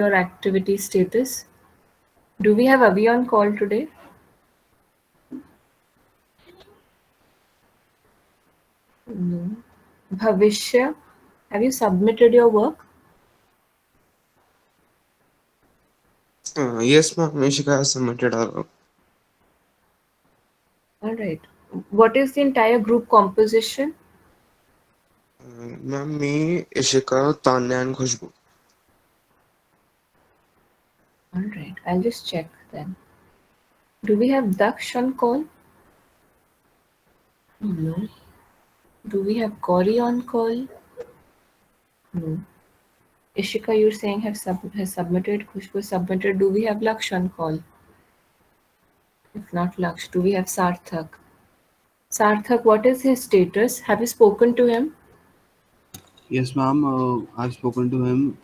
your activity status. Do we have Avi on call today? No. Bhavishya, have you submitted your work? Yes, ma'am. Ishika has submitted her work. All right. What is the entire group composition? Ma'am, me, Ishika, Tanya, and Khushbu. All right. I'll just check then. Do we have Daksh on call? No. Do we have Gauri on call? No. Ishika, you're saying has submitted. Khushbu submitted. Do we have Laksh on call? If not Laksh, do we have Sarthak? Sarthak, what is his status? Have you spoken to him? Yes, ma'am. I've spoken to him.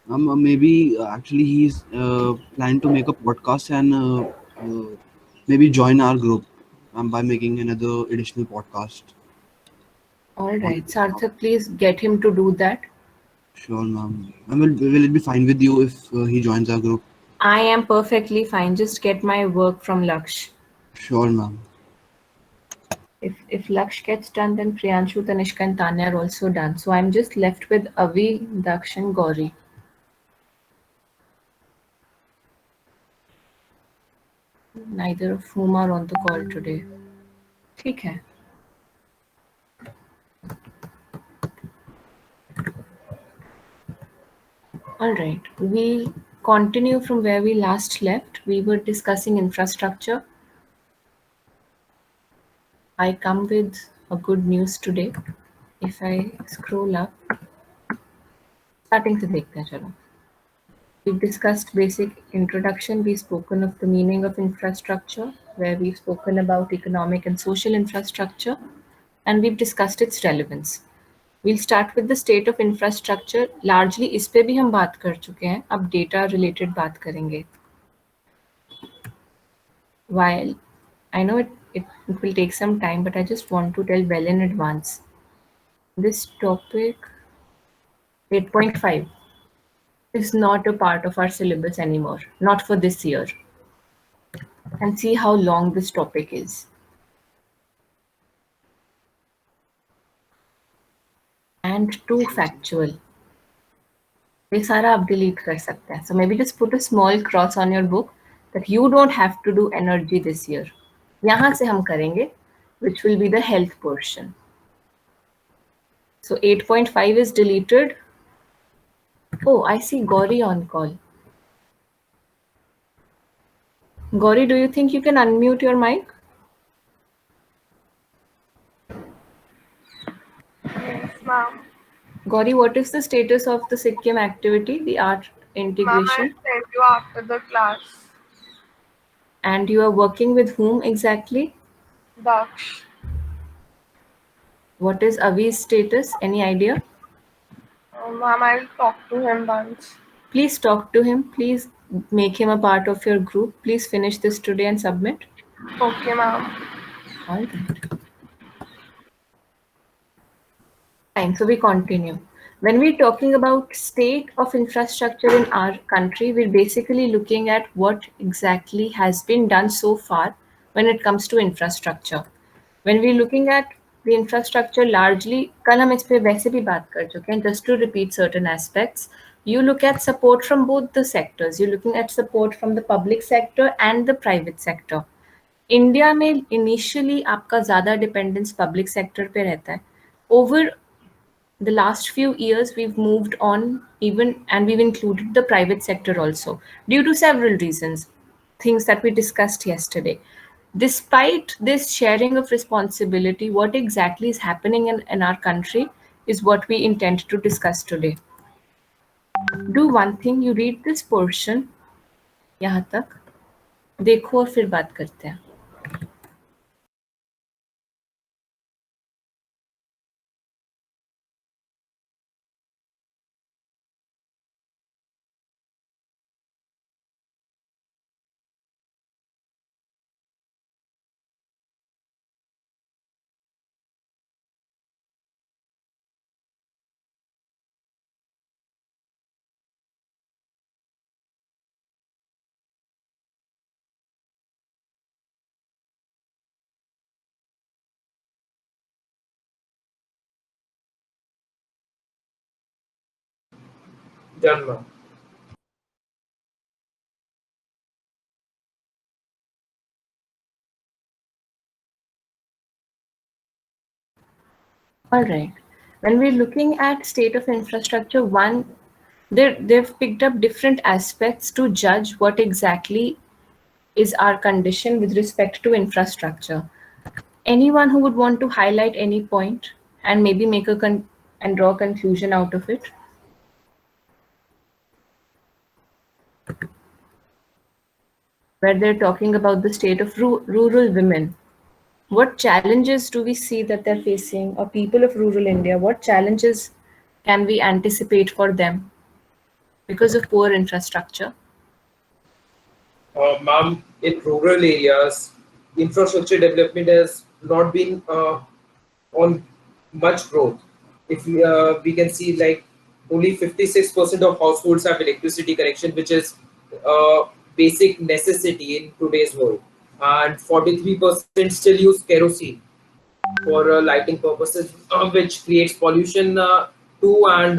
Maybe actually he's planning to make a podcast and maybe join our group by making another additional podcast. All On right. Sarthak, please get him to do that. Sure, ma'am. Will it be fine with you if he joins our group? I am perfectly fine. Just get my work from Laksh. Sure, ma'am. If Laksh gets done, then Priyanshu, Tanishka, and Tanya are also done. So I'm just left with Avi, Daksh, and Gauri. Neither of whom are on the call today. ठीक है. All right. We continue from where we last left. We were discussing infrastructure. I come with a good news today. If I scroll up, starting to देखते हैं चलो. We've discussed basic introduction. We've spoken of the meaning of infrastructure, where we've spoken about economic and social infrastructure, and we've discussed its relevance. We'll start with the state of infrastructure. Largely इस पे भी हम बात कर चुके हैं. अब data related बात करेंगे. While I know it will take some time, but I just want to tell well in advance. This topic 8.5 is not a part of our syllabus anymore, not for this year. And see how long this topic is. And too factual. ये सारा आप delete कर सकते हैं. So maybe just put a small cross on your book that you don't have to do energy this year. यहाँ से हम करेंगे, which will be the health portion. So 8.5 is deleted. Oh, I see Gauri on call. Gauri, do you think you can unmute your mic? Yes, ma'am. Gauri, what is the status of the Sikkim activity, the art Ma'am, I'll integration? tell you after the class. And you are working with whom exactly? Daksh. What is Avi's status? Any idea? Ma'am, I'll talk to him once. Please talk to him. Please make him a part of your group. Please finish this today and submit. Okay, ma'am. All right. Fine. So we continue. When we're talking about state of infrastructure in our country, we're basically looking at what exactly has been done so far when it comes to infrastructure. When we're looking at the infrastructure largely, कल हम इस पे वैसे भी बात कर चुके हैं. Just to repeat certain aspects, you look at support from both the sectors. You're looking at support from the public sector and the private sector. India में इनिशियली आपका ज़्यादा डिपेंडेंस पब्लिक सेक्टर पे रहता है. Over the last few years we've moved on, even, and we've included the private sector also due to several reasons, things that we discussed yesterday. Despite this sharing of responsibility, what exactly is happening in our country is what we intend to discuss today. Do one thing, you read this portion यहाँ तक देखो और फिर बात करते हैं. Done, ma'am. All right. When we're looking at state of infrastructure, one, they've picked up different aspects to judge what exactly is our condition with respect to infrastructure. Anyone who would want to highlight any point and maybe make and draw a conclusion out of it? Where they're talking about the state of rural women. What challenges do we see that they're facing, or people of rural India? What challenges can we anticipate for them because of poor infrastructure? Ma'am, in rural areas, infrastructure development has not been on much growth. If we can see like only 56% of households have electricity connection, which is a basic necessity in today's world, and 43% still use kerosene for lighting purposes, which creates pollution too, and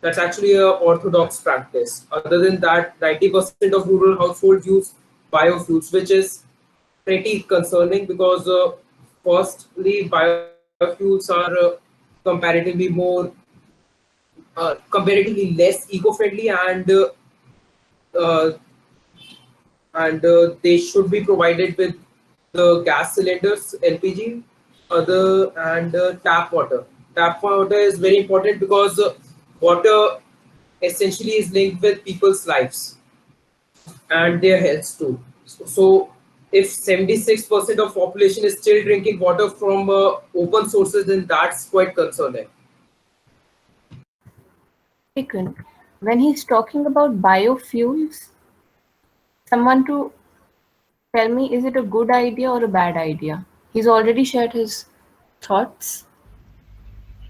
that's actually a orthodox practice. Other than that, 90% of rural households use biofuels, which is pretty concerning because firstly, biofuels are comparatively more comparatively less eco-friendly, uh, and they should be provided with the gas cylinders, LPG, other and tap water. Tap water is very important because water essentially is linked with people's lives and their health too. So if 76% of population is still drinking water from open sources, then that's quite concerning. Taken. When he's talking about biofuels, someone to tell me, is it a good idea or a bad idea? He's already shared his thoughts.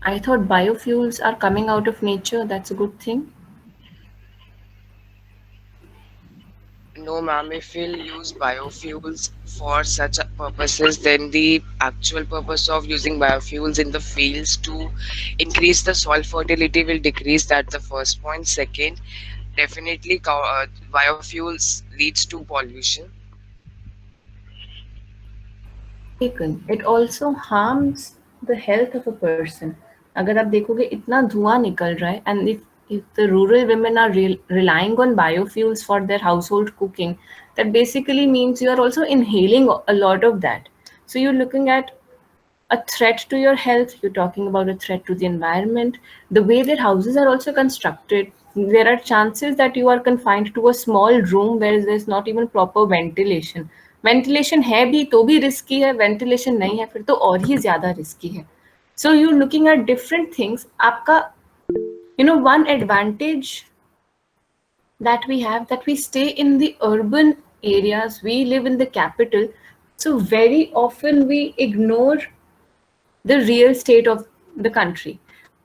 I thought biofuels are coming out of nature. That's a good thing. No, ma'am. If we'll use biofuels for such purposes, then the actual purpose of using biofuels in the fields to increase the soil fertility will decrease. That's the first point. Second, definitely biofuels leads to pollution. Taken. It also harms the health of a person. अगर आप देखोगे इतना धुआं निकल रहा है, and if the rural women are relying on biofuels for their household cooking, that basically means you are also inhaling a lot of that. So you're looking at a threat to your health, you're talking about a threat to the environment. The way their houses are also constructed, there are chances that you are confined to a small room where there's not even proper ventilation. Ventilation है भी तो भी risky है, ventilation नहीं है फिर तो और ही ज़्यादा risky है. So you're looking at different things. आपका, one advantage that we have, that we stay in the urban areas, we live in the capital, so very often we ignore the real state of the country.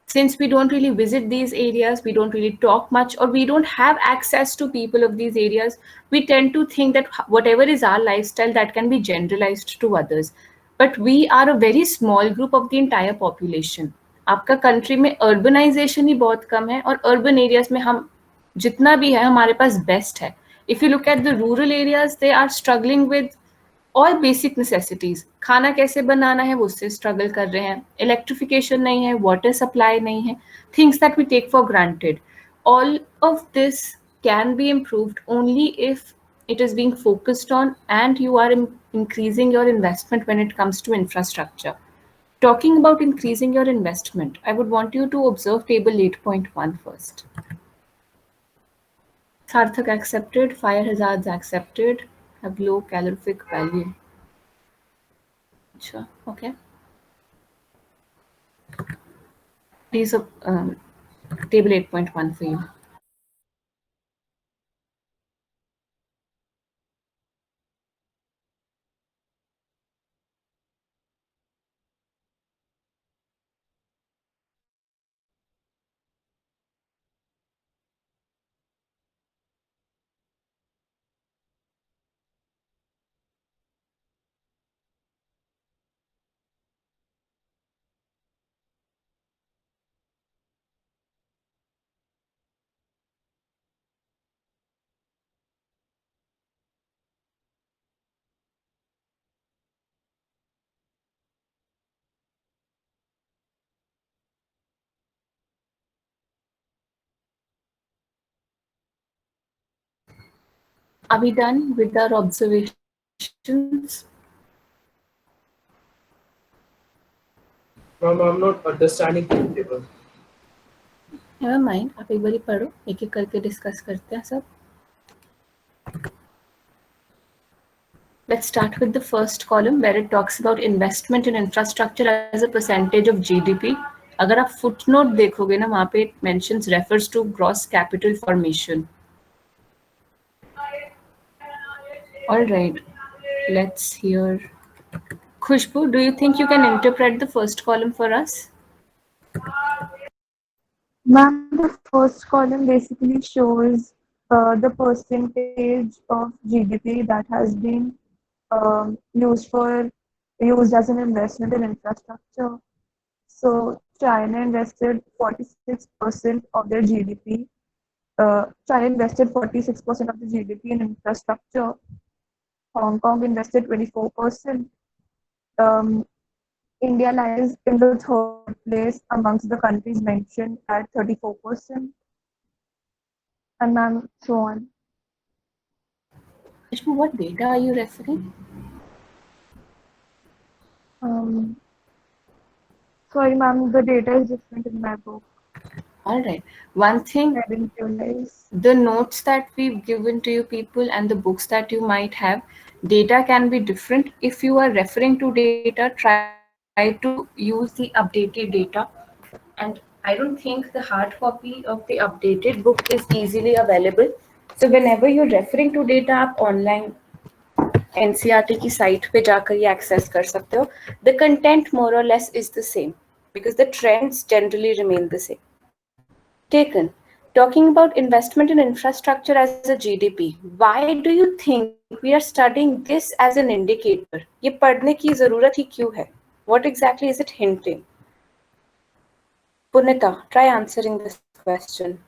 Since we don't really visit these areas, we don't really talk much, or we don't have access to people of these areas, we tend to think that whatever is our lifestyle, that can be generalized to others. But we are a very small group of the entire population. आपका country में urbanisation ही बहुत कम है, और urban areas में हम जितना भी है हमारे पास बेस्ट है. If you look at the rural areas, they are struggling with all basic necessities. खाना कैसे बनाना है वो उससे स्ट्रगल कर रहे हैं. इलेक्ट्रिफिकेशन नहीं है, वाटर सप्लाई नहीं है, things that we take for granted. All of this can be improved only if it is being focused on and you are increasing your investment when it comes to infrastructure. Talking about increasing your investment, I would want you to observe table 8.1 first. Sarthak accepted, fire hazards accepted, have low calorific value. Sure, okay. Please, table 8.1 for you. Are we done with our observations? Ma'am, I'm not understanding the table. Never mind, आप एक बारी पढ़ो, एक एक करके discuss करते हैं सब. Let's start with the first column where it talks about investment in infrastructure as a percentage of GDP. अगर आप footnote देखोगे ना, वहाँ पे it mentions refers to gross capital formation. All right, let's hear. Khushbu, do you think you can interpret the first column for us? Ma'am, the first column basically shows the percentage of GDP that has been used as an investment in infrastructure. So China invested 46% of their GDP. China invested 46% of the GDP in infrastructure. Hong Kong invested 24%. Um, India lies in the third place amongst the countries mentioned at 34%. And ma'am, so on. Khushbu, what data are you referring? Sorry, ma'am, the data is different in my book. All right. One thing, I didn't realize. the notes that we've given to you people and the books that you might have, data can be different. If you are referring to data, try to use the updated data. And I don't think the hard copy of the updated book is easily available. So whenever you're referring to data, आप online NCERT की site पे जाकर ये access कर सकते हो. The content more or less is the same because the trends generally remain the same. Taken. Talking about investment in infrastructure as a GDP, why do you think we are studying this as an indicator? ये पढ़ने की ज़रूरत ही क्यों है? What exactly is it hinting? Punita, try answering this question.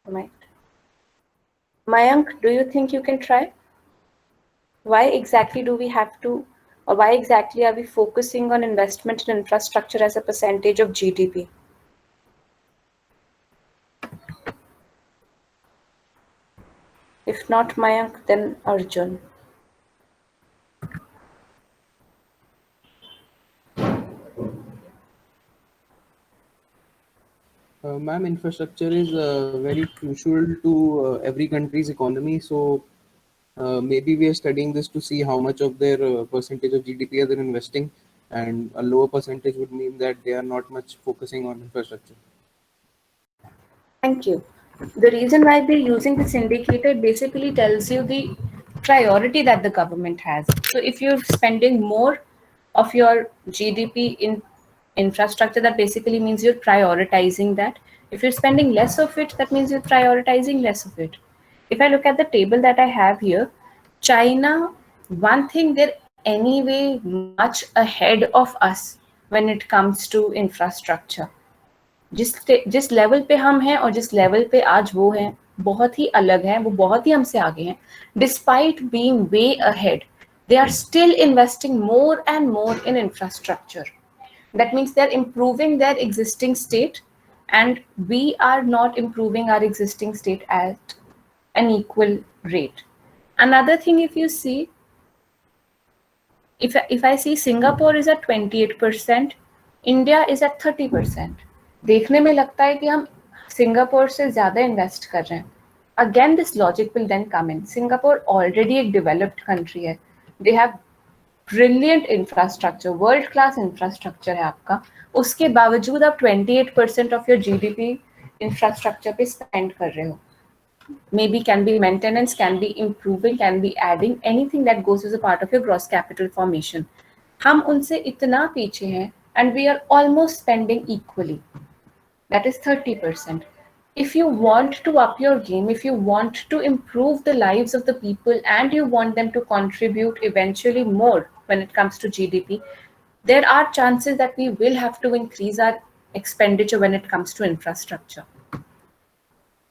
Right. Mayank, do you think you can try? Why exactly do we have to, or why exactly are we focusing on investment in infrastructure as a percentage of GDP? If not Mayank, then Arjun. Ma'am, infrastructure is very crucial to every country's economy. So maybe we are studying this to see how much of their percentage of GDP are they investing, and a lower percentage would mean that they are not much focusing on infrastructure. Thank you. The reason why we're using this indicator basically tells you the priority that the government has. So if you're spending more of your GDP in infrastructure, that basically means you're prioritizing that. If you're spending less of it, that means you're prioritizing less of it. If I look at the table that I have here, China, one thing, they're anyway much ahead of us when it comes to infrastructure. जिस level पे हम हैं और जिस level पे आज वो हैं बहुत ही अलग हैं, वो बहुत ही हमसे आगे हैं. Despite being way ahead, they are still investing more and more in infrastructure. That means they're improving their existing state, and we are not improving our existing state at an equal rate. Another thing, if you see, if I see Singapore is at 28%, India is at 30%. देखने में लगता है कि हम Singapore से ज़्यादा invest कर रहे हैं. Again, this logic will then come in. Singapore already एक developed country है. They have brilliant infrastructure, world class infrastructure है आपका. उसके बावजूद आप 28% of your GDP infrastructure पे spend कर रहे हो. Maybe can be maintenance, can be improving, can be adding, anything that goes as a part of your gross capital formation. हम उनसे इतना पीछे हैं and we are almost spending equally. That is 30%. If you want to up your game, if you want to improve the lives of the people and you want them to contribute eventually more when it comes to GDP, there are chances that we will have to increase our expenditure when it comes to infrastructure.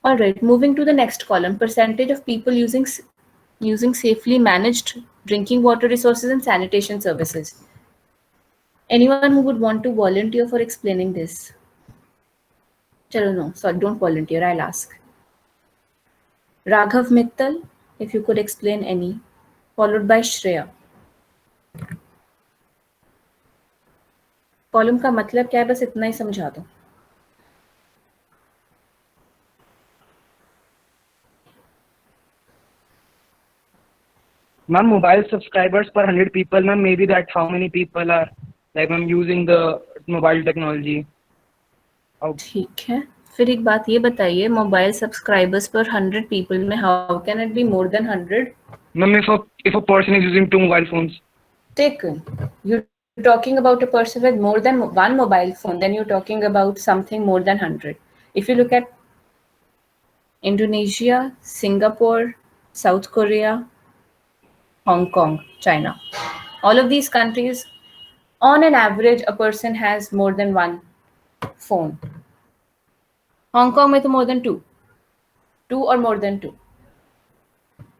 All right, moving to the next column, percentage of people using safely managed drinking water resources and sanitation services. Anyone who would want to volunteer for explaining this? Chalo, no, sorry, don't volunteer, I'll ask. Raghav Mittal, if you could explain any, followed by Shreya. Column का मतलब क्या है, बस इतना ही समझा दो. Ma'am, mobile subscribers per 100 people, ma'am, maybe that how many people are like ma'am using the mobile technology. ठीक है, फिर एक बात ये बताइए, मोबाइल सब्सक्राइबर्स पर 100 people में how can it be more than 100? Ma'am, if a person is using 2 mobile phones. Taken. You're talking about a person with more than one mobile phone, then you're talking about something more than 100. If you look at Indonesia, Singapore, South Korea, Hong Kong, China, all of these countries, on an average, a person has more than one phone. Hong Kong में तो more than two or more than two,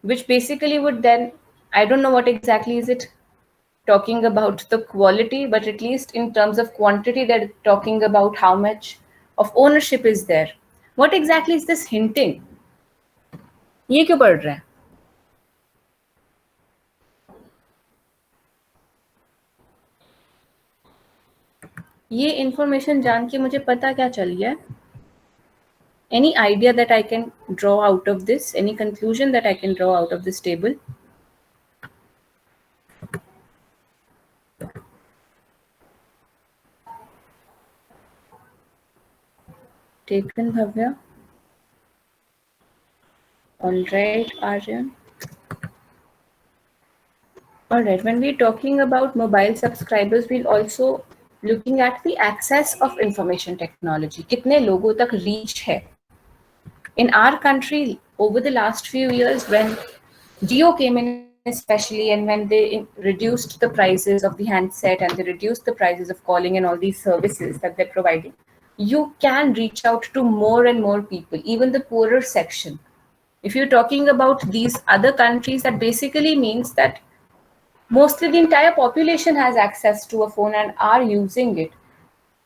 which basically would then, I don't know what exactly is it talking about the quality, but at least in terms of quantity, they're talking about how much of ownership is there. What exactly is this hinting? ये क्यों पढ़ रहे हैं? ये information जान के मुझे पता क्या चल गया है? Any idea that I can draw out of this? Any conclusion that I can draw out of this table? Taken, Bhavya. All right, Aryan. All right, when we're talking about mobile subscribers, we'll also looking at the access of information technology. कितने लोगों तक reach है? In our country, over the last few years, when Jio came in especially, and when they reduced the prices of the handset and they reduced the prices of calling and all these services that they're providing, you can reach out to more and more people, even the poorer section. If you're talking about these other countries, that basically means that mostly the entire population has access to a phone and are using it.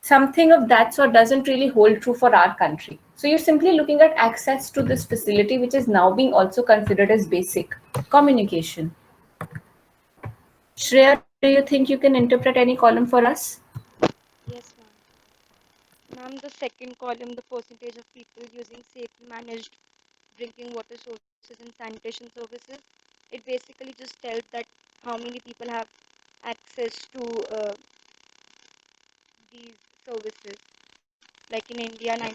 Something of that sort doesn't really hold true for our country. So you're simply looking at access to this facility, which is now being also considered as basic communication. Shreya, do you think you can interpret any column for us? Yes, ma'am. Ma'am, the second column, the percentage of people using safely managed drinking water sources and sanitation services, it basically just tells that how many people have access to these services. Like in India, 94%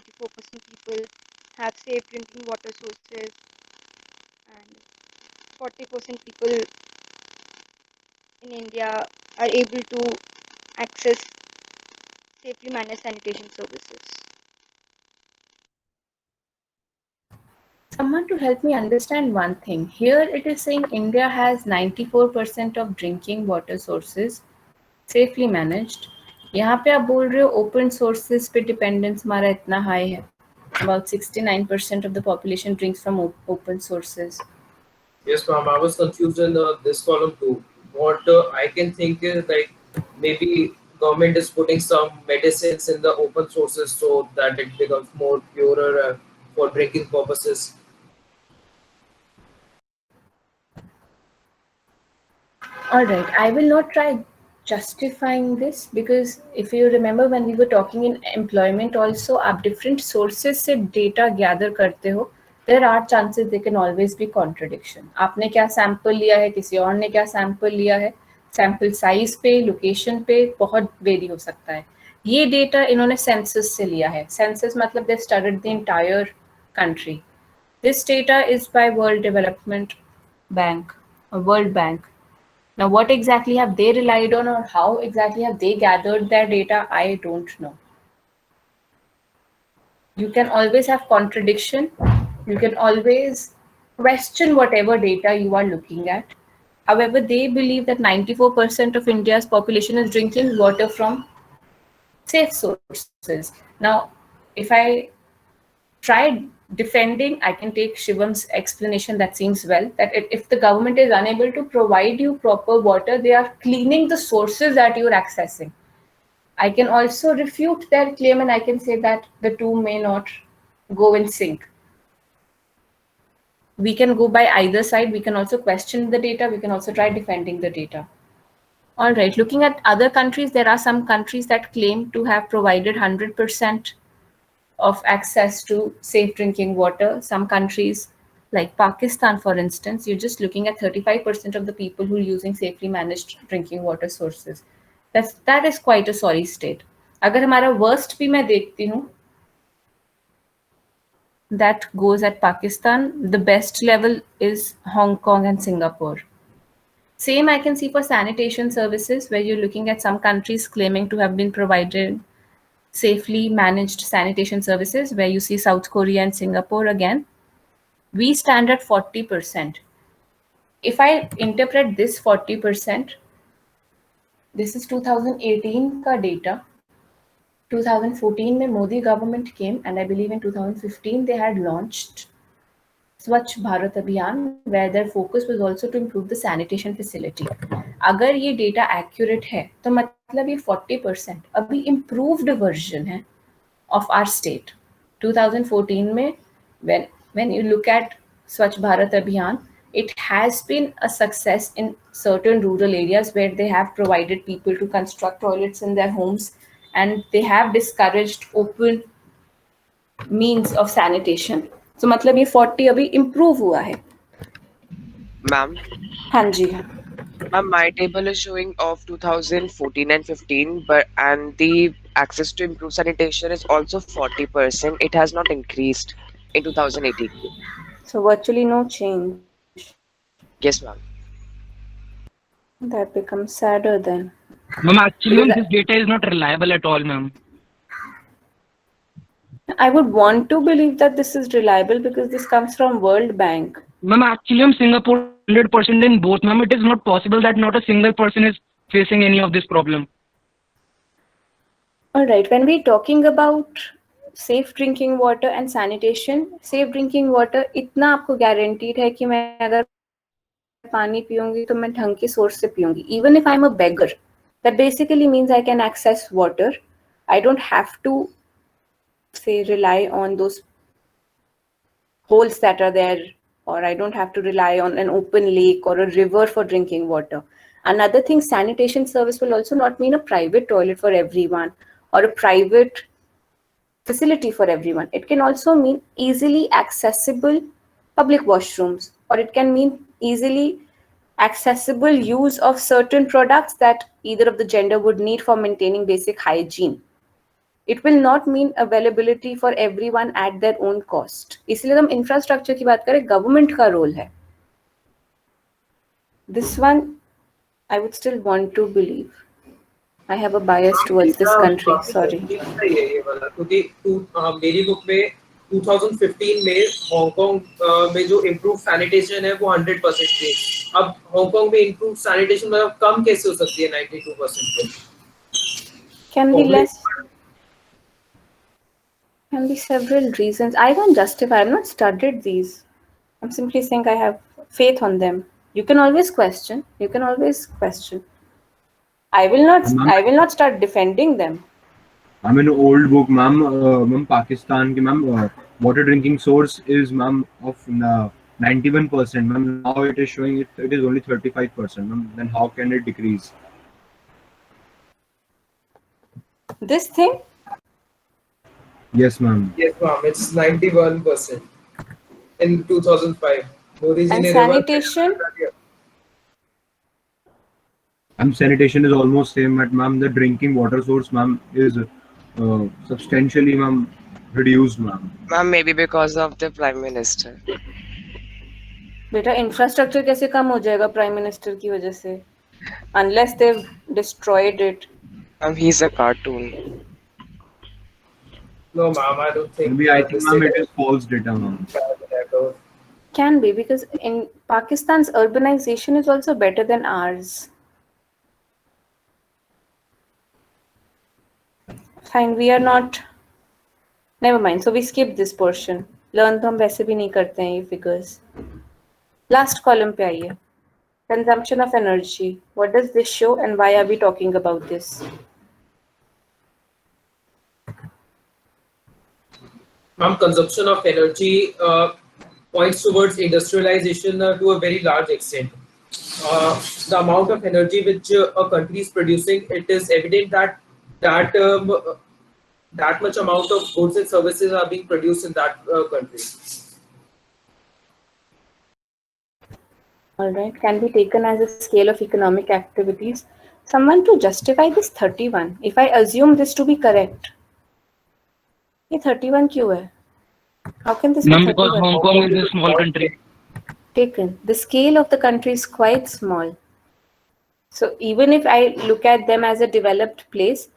people have safe drinking water sources, and 40% people in India are able to access safely managed sanitation services. Someone to help me understand one thing. Here it is saying India has 94% of drinking water sources safely managed. यहाँ पे आप बोल रहे हो open sources पे dependence हमारा इतना high है. About 69% of the population drinks from open sources. Yes, ma'am. I was confused in this column too. What I can think is like maybe government is putting some medicines in the open sources so that it becomes more purer for drinking purposes. All right, I will not try justifying this because if you remember when we were talking in employment also, आप different sources से data gather करते हो, there are chances there can always be contradiction. आपने क्या sample लिया है, किसी और ने क्या sample लिया है, sample size पे, location पे बहुत vary हो सकता है. ये data इन्होंने census से लिया है. Census मतलब they studied the entire country. This data is by World Development Bank or World Bank. Now, what exactly have they relied on or how exactly have they gathered their data? I don't know. You can always have contradiction. You can always question whatever data you are looking at. However, they believe that 94% of India's population is drinking water from safe sources. Now, if I try defending, I can take Shivam's explanation that seems well, that if the government is unable to provide you proper water, they are cleaning the sources that you're accessing. I can also refute their claim and I can say that the two may not go in sync. We can go by either side. We can also question the data. We can also try defending the data. All right, looking at other countries, there are some countries that claim to have provided 100% of access to safe drinking water. Some countries like Pakistan, for instance, you're just looking at 35% of the people who are using safely managed drinking water sources. That is quite a sorry state. अगर हमारा worst भी मैं देखती हूँ, that goes at Pakistan. The best level is Hong Kong and Singapore. Same I can see for sanitation services, where you're looking at some countries claiming to have been provided safely managed sanitation services, where you see South Korea and Singapore again. We stand at 40%. If I interpret this 40%, this is 2018 ka data. 2014 mein Modi government came, and I believe in 2015 they had launched Swachh Bharat Abhiyan, where their focus was also to improve the sanitation facility. अगर ये data accurate है, तो मतलब ये 40% अभी improved version है of our state. 2014 में, when you look at Swachh Bharat Abhiyan, it has been a success in certain rural areas where they have provided people to construct toilets in their homes, and they have discouraged open means of sanitation. So मतलब ये 40 अभी improve हुआ है. Ma'am, हाँ जी. ma'am, my table is showing of 2014 and 15, and the access to improved sanitation is also 40%. It has not increased in 2018. So virtually no change. Yes, ma'am. That becomes sadder then. Ma'am, actually, this data is not reliable at all, ma'am. I would want to believe that this is reliable because this comes from World Bank. Ma'am, actually, Singapore 100% in both, ma'am. It is not possible that not a single person is facing any of this problem. All right, when we're talking about safe drinking water and sanitation, safe drinking water इतना आपको guaranteed है कि मैं अगर पानी पीऊंगी तो मैं ढंग की source से पीऊंगी. Even if I'm a beggar, that basically means I can access water. I don't have to say rely on those holes that are there, or I don't have to rely on an open lake or a river for drinking water. Another thing, sanitation service will also not mean a private toilet for everyone or a private facility for everyone. It can also mean easily accessible public washrooms, or it can mean easily accessible use of certain products that either of the gender would need for maintaining basic hygiene. It will not mean availability for everyone at their own cost. इसलिए हम infrastructure की बात करें, government का role है. This one, I would still want to believe. I have a bias towards this country. Sorry. ये वाला क्योंकि मेरी बुक में 2015 में हांगकांग में जो इम्प्रूव सैनिटेशन है वो 100% थी. अब हांगकांग में इम्प्रूव सैनिटेशन मतलब कम कैसे हो सकती है 92% पे? Can be less. Can be several reasons. I don't justify. I've not studied these. I'm simply saying I have faith on them. You can always question. You can always question. I will not start defending them. I'm in an old book, ma'am. Ma'am, Pakistan, ma'am, water drinking source is, ma'am, of 91%. Ma'am, now it is showing it is only 35%. Ma'am, then how can it decrease? This thing? Yes, ma'am. Yes, ma'am. It's 91% in 2005. And sanitation? Sanitation is almost same, but ma'am, the drinking water source, ma'am, is substantially, ma'am, reduced, ma'am. Ma'am, maybe because of the Prime Minister. बेटा infrastructure कैसे कम हो जाएगा Prime Minister की वजह से? Unless they've destroyed it. Ma'am, he's a cartoon. No, ma'am, I don't think. Maybe I think, ma'am, it is false data, ma'am. Can be, because in Pakistan's urbanization is also better than ours. Fine, we are not. Never mind. So we skip this portion. Learn तो हम वैसे भी नहीं करते हैं ये figures. Last column पे आइए. Consumption of energy. What does this show and why are we talking about this? Consumption of energy points towards industrialization to a very large extent. The amount of energy which a country is producing, it is evident that that that much amount of goods and services are being produced in that country. All right, can be taken as a scale of economic activities. Someone to justify this 31. If I assume this to be correct, ये 31 क्यों है? How can this be Ma'am, because 31? Hong Kong is a small country. Taken. The scale of the country is quite small. So even if I look at them as a developed place,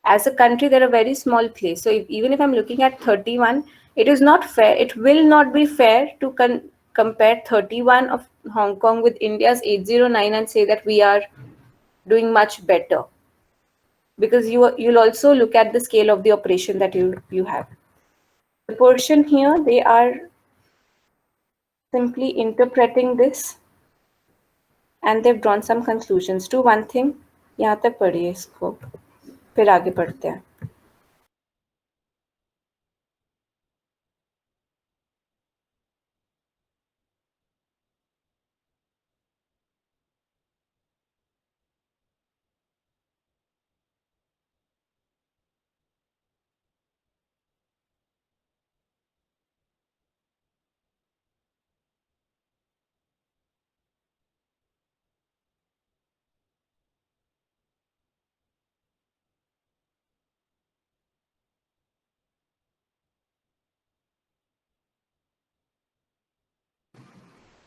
as a country, they're a very small place. So even if I'm looking at 31, it is not fair. It will not be fair to compare 31 of Hong Kong with India's 809 and say that we are doing much better. Because you'll also look at the scale of the operation that you have. The portion here, they are simply interpreting this and they've drawn some conclusions. Do one thing, यहाँ तक पढ़िए इसको, फिर आगे पढ़ते हैं.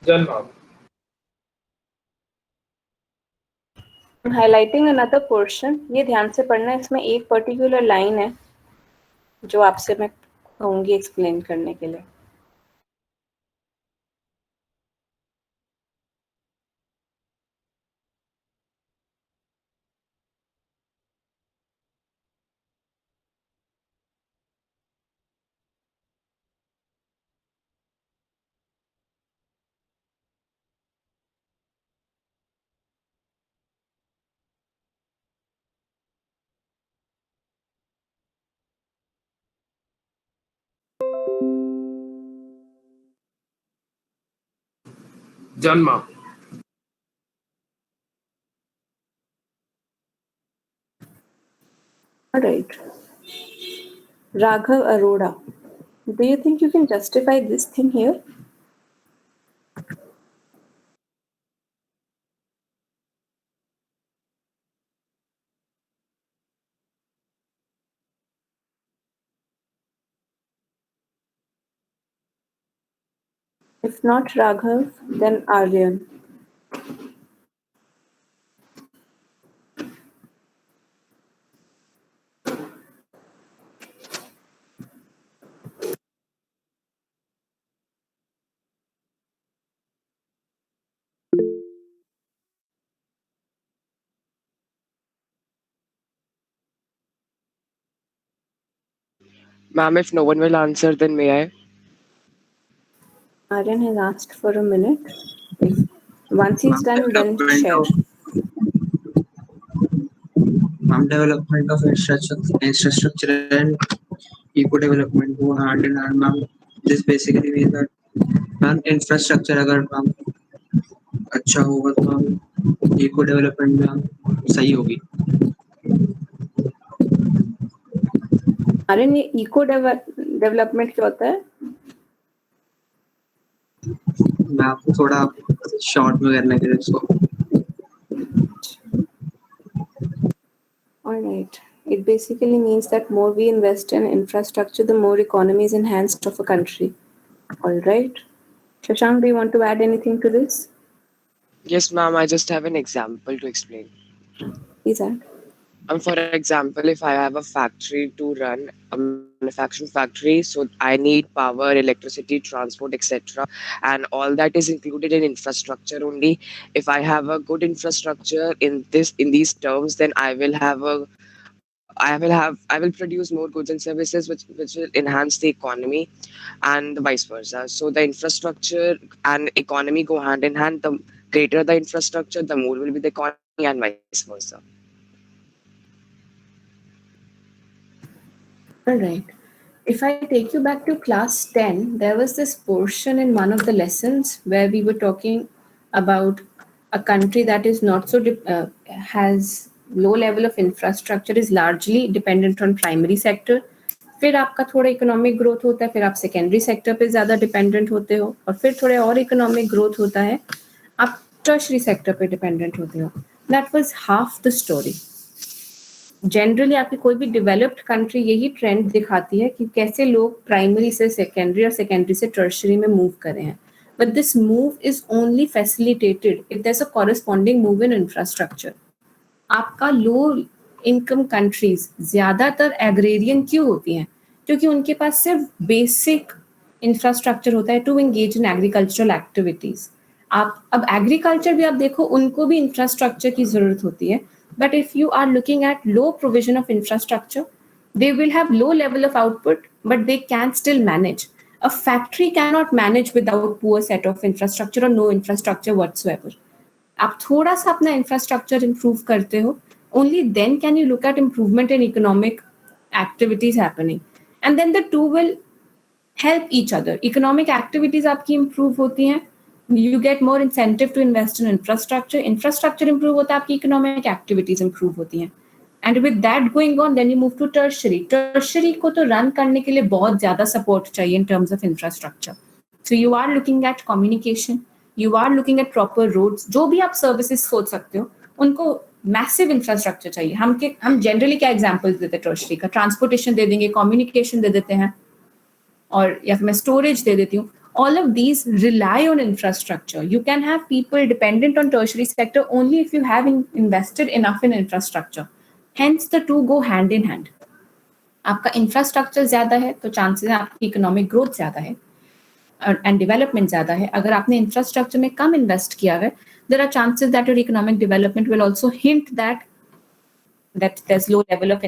Janma. I'm highlighting another portion. ये ध्यान से पढ़ना है. इसमें एक पर्टिकुलर लाइन है जो आपसे मैं कहूँगी एक्सप्लेन करने के लिए. Janma. All right. Raghav Arora. Do you think you can justify this thing here? If not Raghav, then Aryan. Ma'am, if no one will answer, then may I? Aryan has asked for a minute. If once he's done, then share. Development of infrastructure and eco development go hand in hand, ma'am. This basically means that ma'am infrastructure अगर ma'am अच्छा होगा तो ma'am eco development ma'am सही होगी. Aryan, ये eco development क्या होता है? मैं आपको थोड़ा शॉर्ट में करने के लिए इसको. All right. It basically means that more we invest in infrastructure, the more economy is enhanced of a country. All right. Shashank, do you want to add anything to this? Yes, ma'am. I just have an example to explain. Please add. For example, if I have a factory to run, a manufacturing factory, so I need power, electricity, transport, etc., and all that is included in infrastructure only. If I have a good infrastructure in these terms, then I will produce more goods and services which will enhance the economy and vice versa. So the infrastructure and economy go hand in hand. The greater the infrastructure, the more will be the economy and vice versa. All right. If I take you back to class 10, there was this portion in one of the lessons where we were talking about a country that is not so has low level of infrastructure, is largely dependent on primary sector. फिर आपका थोड़ा economic growth होता है, फिर आप secondary sector पे ज़्यादा dependent होते हो, और फिर थोड़े और इकोनॉमिक ग्रोथ होता है, आप टर्शरी सेक्टर पे डिपेंडेंट होते हो. That was half the story. Generally आपकी कोई भी डेवलप्ड कंट्री यही ट्रेंड दिखाती है कि कैसे लोग प्राइमरी से सेकेंडरी और सेकेंडरी से टर्शरी में मूव करे हैं. But this move is only facilitated if there is a corresponding move in infrastructure. आपका लो इनकम कंट्रीज ज्यादातर एग्रेरियन क्यों होती हैं? क्योंकि उनके पास सिर्फ बेसिक इंफ्रास्ट्रक्चर होता है to engage in agricultural activities. आप अब एग्रीकल्चर भी आप देखो, उनको भी इंफ्रास्ट्रक्चर की जरूरत होती है. But if you are looking at low provision of infrastructure, they will have low level of output, but they can still manage. A factory cannot manage without poor set of infrastructure or no infrastructure whatsoever. आप थोड़ा सा अपना infrastructure improve करते हो, only then can you look at improvement in economic activities happening, and then the two will help each other. Economic activities आपकी improve होती हैं, you get more incentive to invest in infrastructure. Infrastructure improve होता है, आपकी economic activities improve होती हैं. And with that going on, then you move to tertiary. Tertiary को तो run करने के लिए बहुत ज़्यादा support चाहिए in terms of infrastructure. So you are looking at communication, you are looking at proper roads. जो भी आप services सोच सकते हो, उनको massive infrastructure चाहिए. हम generally क्या examples देते हैं tertiary का? Transportation दे देंगे, communication दे देते हैं, और या फिर मैं storage दे देती हूँ. All of these rely on infrastructure. You can have people dependent on tertiary sector only if you have invested enough in infrastructure. Hence, the two go hand in hand. आपका infrastructure ज़्यादा है तो chances हैं आपकी economic growth ज़्यादा है and development ज़्यादा है. अगर आपने infrastructure में कम invest किया है, there are chances that your economic development will also hint that there's low level of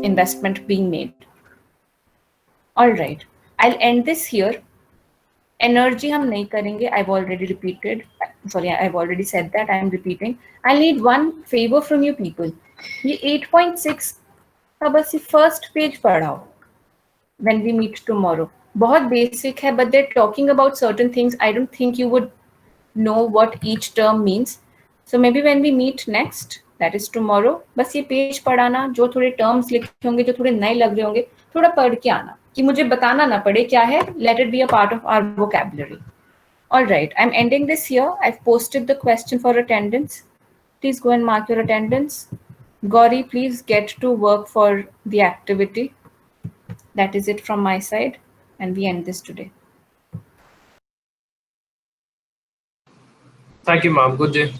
investment being made. All right, I'll end this here. Energy हम नहीं करेंगे. I've already said that. I'm repeating. I need one favor from you people. ये 8.6 का बस ये first page पढ़ाओ when we meet tomorrow. बहुत basic है, but they're talking about certain things. I don't think you would know what each term means. So maybe when we meet next, that is tomorrow, बस ये page पढ़ाना, जो थोड़े terms लिखे होंगे, जो थोड़े नए लग रहे होंगे, थोड़ा पढ़ के आना कि मुझे बताना ना पड़े क्या है. Let it be a part of our vocabulary. All right, I'm ending this here. I've posted the question for attendance. Please go and mark your attendance. Gauri, please get to work for the activity. That is it from my side, and we end this today. Thank you, ma'am. Good day.